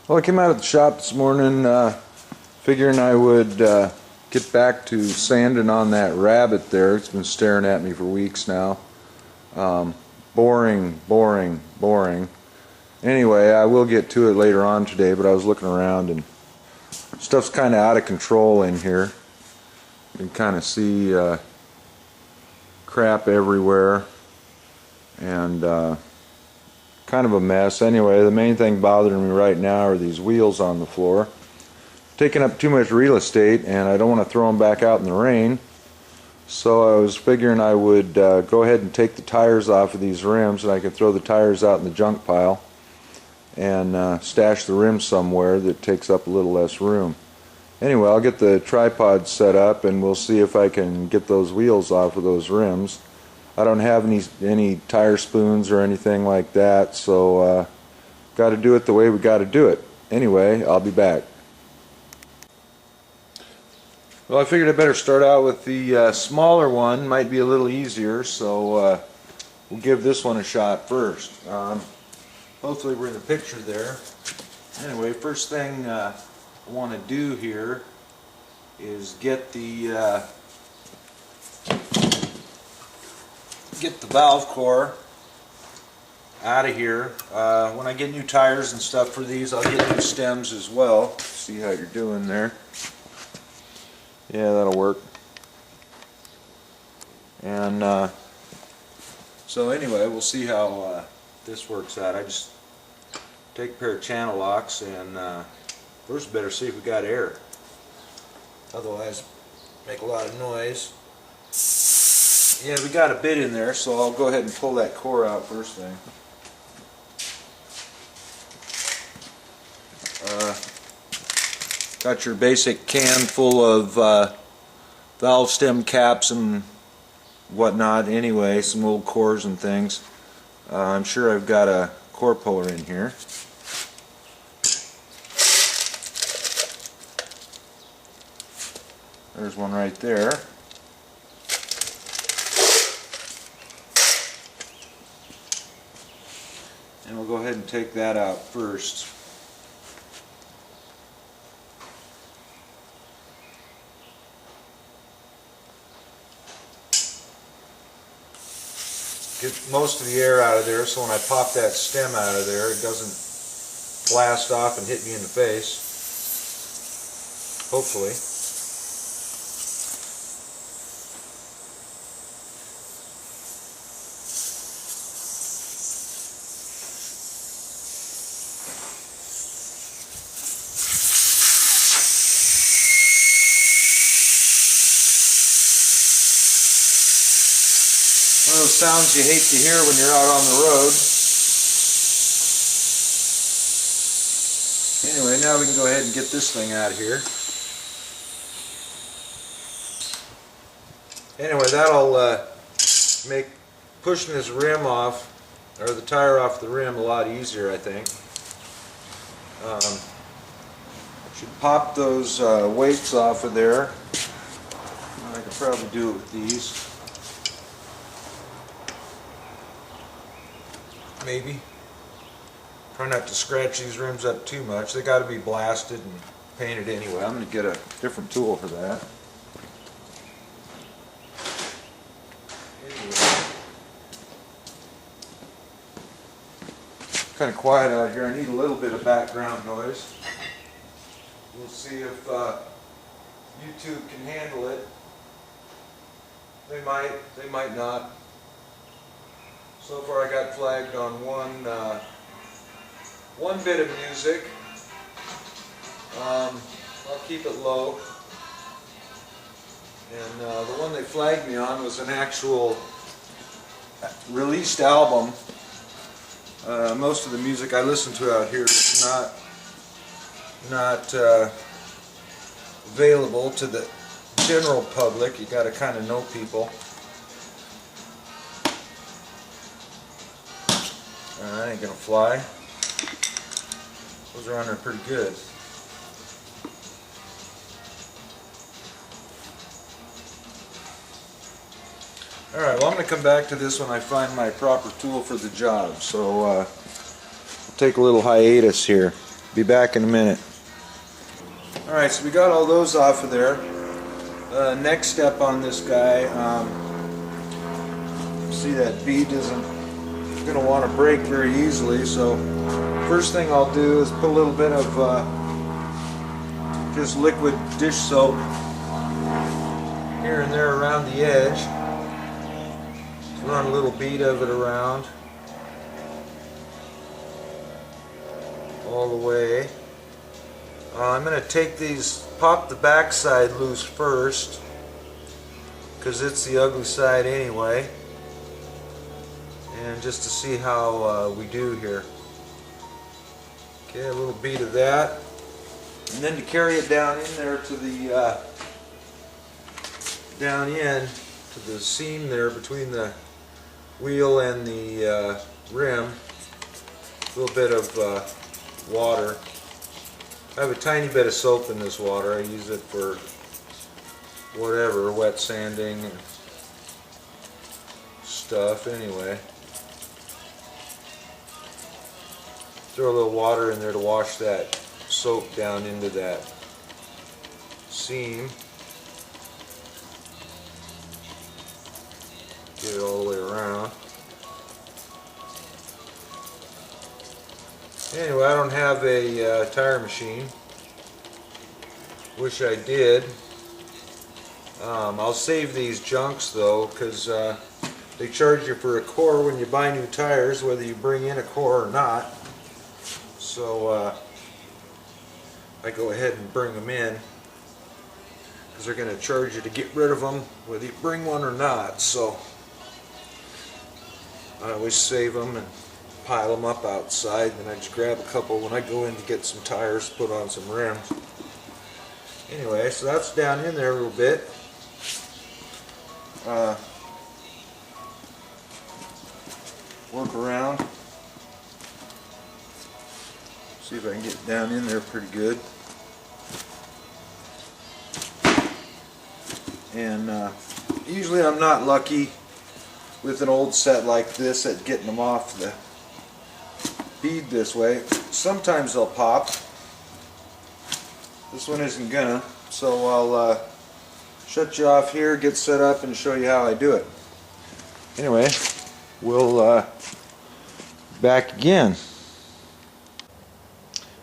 Well, I came out of the shop this morning figuring I would get back to sanding on that rabbit there. It's been staring at me for weeks now. Boring. Anyway, I will get to it later on today, but I was looking around and stuff's kind of out of control in here. You can kind of see crap everywhere and kind of a mess. Anyway, the main thing bothering me right now are these wheels on the floor. Taking up too much real estate, and I don't want to throw them back out in the rain. So I was figuring I would go ahead and take the tires off of these rims, and I could throw the tires out in the junk pile and stash the rims somewhere that takes up a little less room. Anyway, I'll get the tripod set up and we'll see if I can get those wheels off of those rims. I don't have any tire spoons or anything like that, so got to do it the way we got to do it. Anyway, I'll be back. Well, I figured I better start out with the smaller one. Might be a little easier, so we'll give this one a shot first. Hopefully we're in the picture there. Anyway, first thing I want to do here is get the valve core out of here. When I get new tires and stuff for these, I'll get new stems as well. See how you're doing there. Yeah, that'll work. And so anyway, we'll see how this works out. I just take a pair of channel locks and first better see if we got air. Otherwise, make a lot of noise. Yeah, we got a bit in there, so I'll go ahead and pull that core out first thing. Got your basic can full of valve stem caps and whatnot. Anyway, some old cores and things. I'm sure I've got a core puller in here. There's one right there. And we'll go ahead and take that out first. Get most of the air out of there so when I pop that stem out of there it doesn't blast off and hit me in the face. Hopefully. One of those sounds you hate to hear when you're out on the road. Anyway, now we can go ahead and get this thing out of here. Anyway, that'll make pushing this rim off, or the tire off the rim, a lot easier, I think. Should pop those weights off of there. I could probably do it with these. Maybe. Try not to scratch these rims up too much. They got to be blasted and painted anyway. I'm going to get a different tool for that. Anyway. Kind of quiet out here. I need a little bit of background noise. We'll see if YouTube can handle it. They might not. So far I got flagged on one bit of music. I'll keep it low. And the one they flagged me on was an actual released album. Most of the music I listen to out here is not available to the general public. You got to kind of know people. That ain't gonna fly. Those are on there pretty good. Alright, well I'm going to come back to this when I find my proper tool for the job. So I'll take a little hiatus here. Be back in a minute. Alright, so we got all those off of there. Next step on this guy, see that bead isn't going to want to break very easily, so first thing I'll do is put a little bit of just liquid dish soap here and there around the edge. Just run a little bead of it around all the way. I'm going to take these, pop the back side loose first, because it's the ugly side anyway, and just to see how we do here. Okay, a little bead of that, and then to carry it down in there to the down in to the seam there between the wheel and the rim. A little bit of water. I have a tiny bit of soap in this water. I use it for whatever, wet sanding and stuff anyway. Throw a little water in there to wash that soap down into that seam. Get it all the way around. Anyway, I don't have a tire machine. Wish I did. I'll save these junks though, because they charge you for a core when you buy new tires, whether you bring in a core or not. So I go ahead and bring them in, because they're going to charge you to get rid of them whether you bring one or not. So I always save them and pile them up outside, and I just grab a couple when I go in to get some tires, put on some rims. Anyway, so that's down in there a little bit. Work around. See if I can get it down in there pretty good. And usually I'm not lucky with an old set like this at getting them off the bead this way. Sometimes they'll pop. This one isn't gonna, so I'll shut you off here, get set up, and show you how I do it. Anyway, we'll back again.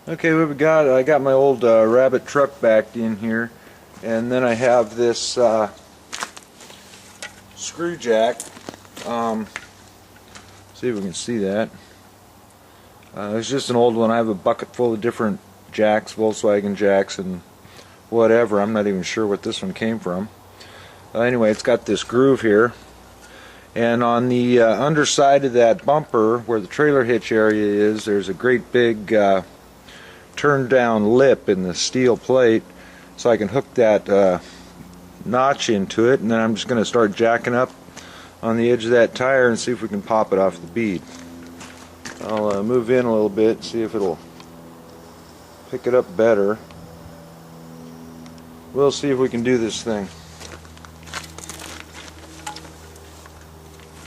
Okay, what we got? I got my old rabbit truck backed in here, and then I have this screw jack. See if we can see that. It's just an old one. I have a bucket full of different jacks, Volkswagen jacks and whatever. I'm not even sure what this one came from. Anyway, it's got this groove here, and on the underside of that bumper where the trailer hitch area is, there's a great big turn down lip in the steel plate, so I can hook that notch into it, and then I'm just going to start jacking up on the edge of that tire and see if we can pop it off the bead. I'll move in a little bit, see if it'll pick it up better. We'll see if we can do this thing.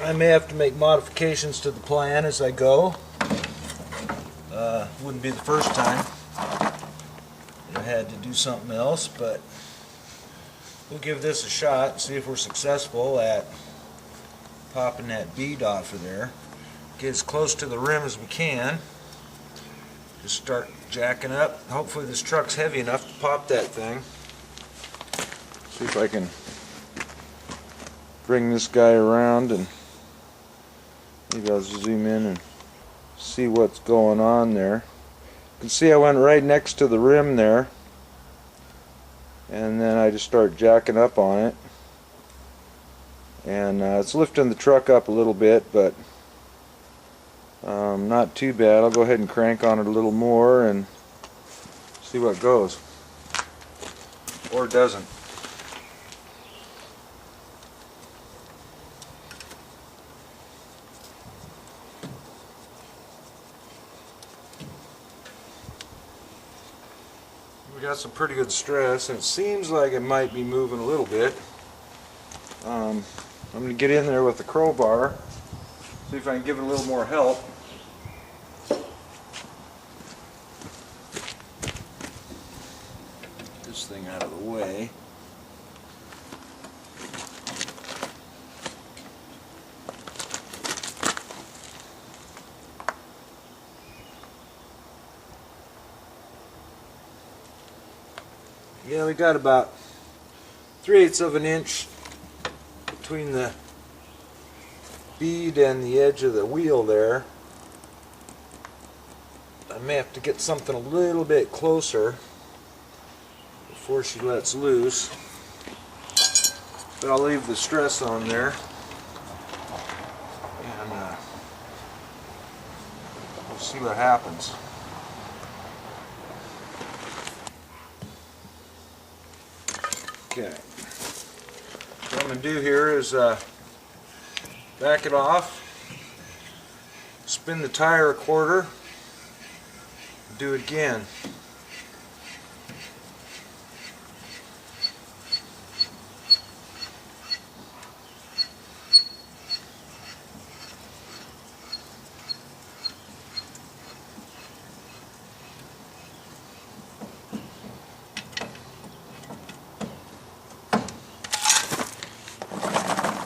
I may have to make modifications to the plan as I go. Wouldn't be the first time I had to do something else, but we'll give this a shot and see if we're successful at popping that bead off of there. Get as close to the rim as we can. Just start jacking up. Hopefully this truck's heavy enough to pop that thing. See if I can bring this guy around, and maybe I'll zoom in and see what's going on there. You can see I went right next to the rim there, and then I just start jacking up on it, and it's lifting the truck up a little bit, but not too bad. I'll go ahead and crank on it a little more and see what goes, or doesn't. We got some pretty good stress, and it seems like it might be moving a little bit. I'm going to get in there with the crowbar, see if I can give it a little more help. this thing out of the way. Yeah, we got about 3/8 of an inch between the bead and the edge of the wheel there. I may have to get something a little bit closer before she lets loose, but I'll leave the stress on there, and we'll see what happens. Okay, what I'm going to do here is back it off, spin the tire a quarter, do it again.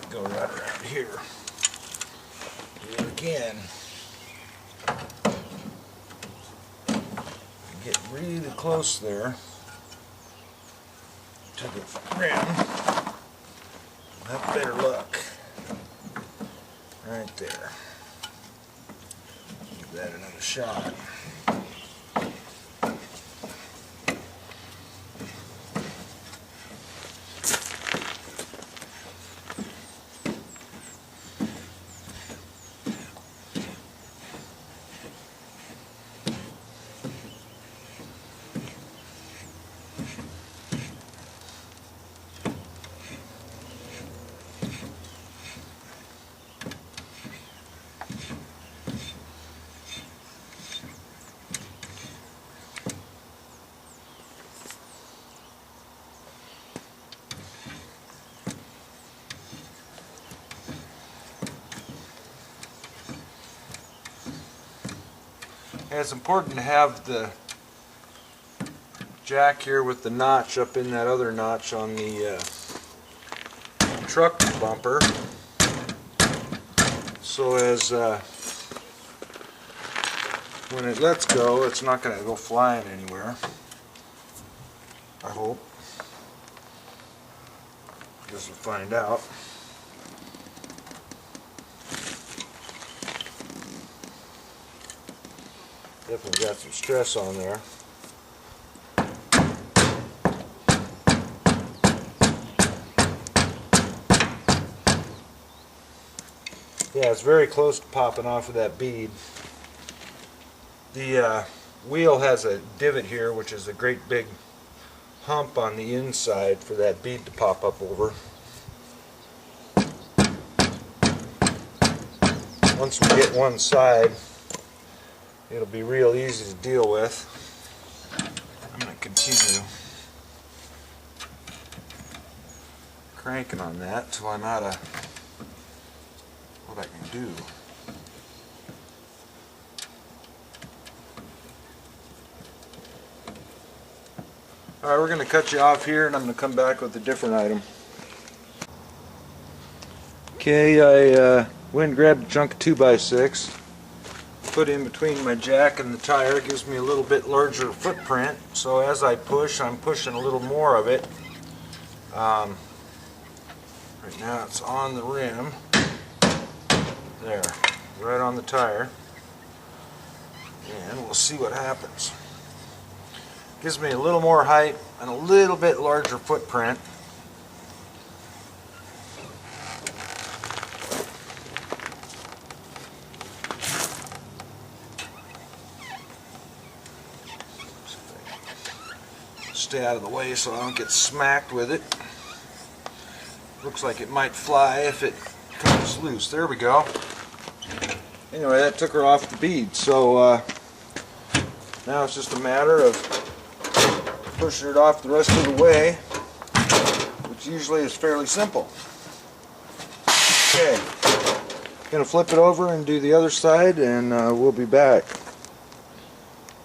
Go right around here. Do it again. Get really close there to the rim. We'll have better luck. Right there. Give that another shot. And it's important to have the jack here with the notch up in that other notch on the truck bumper, so as when it lets go, it's not going to go flying anywhere, I hope. Guess we'll find out. Definitely got some stress on there. Yeah, it's very close to popping off of that bead. The wheel has a divot here, which is a great big hump on the inside for that bead to pop up over. Once we get one side, it'll be real easy to deal with. I'm going to continue cranking on that till I'm out of what I can do. Alright, we're going to cut you off here, and I'm going to come back with a different item. Okay, I went and grabbed a chunk of 2x6. Put in between my jack and the tire. It gives me a little bit larger footprint, so as I push, I'm pushing a little more of it. Right now it's on the rim there, right on the tire, and we'll see what happens. Gives me a little more height and a little bit larger footprint. Stay out of the way so I don't get smacked with it. Looks like it might fly if it comes loose. There we go. Anyway, that took her off the bead, so now it's just a matter of pushing it off the rest of the way, which usually is fairly simple. Okay, gonna flip it over and do the other side, and we'll be back.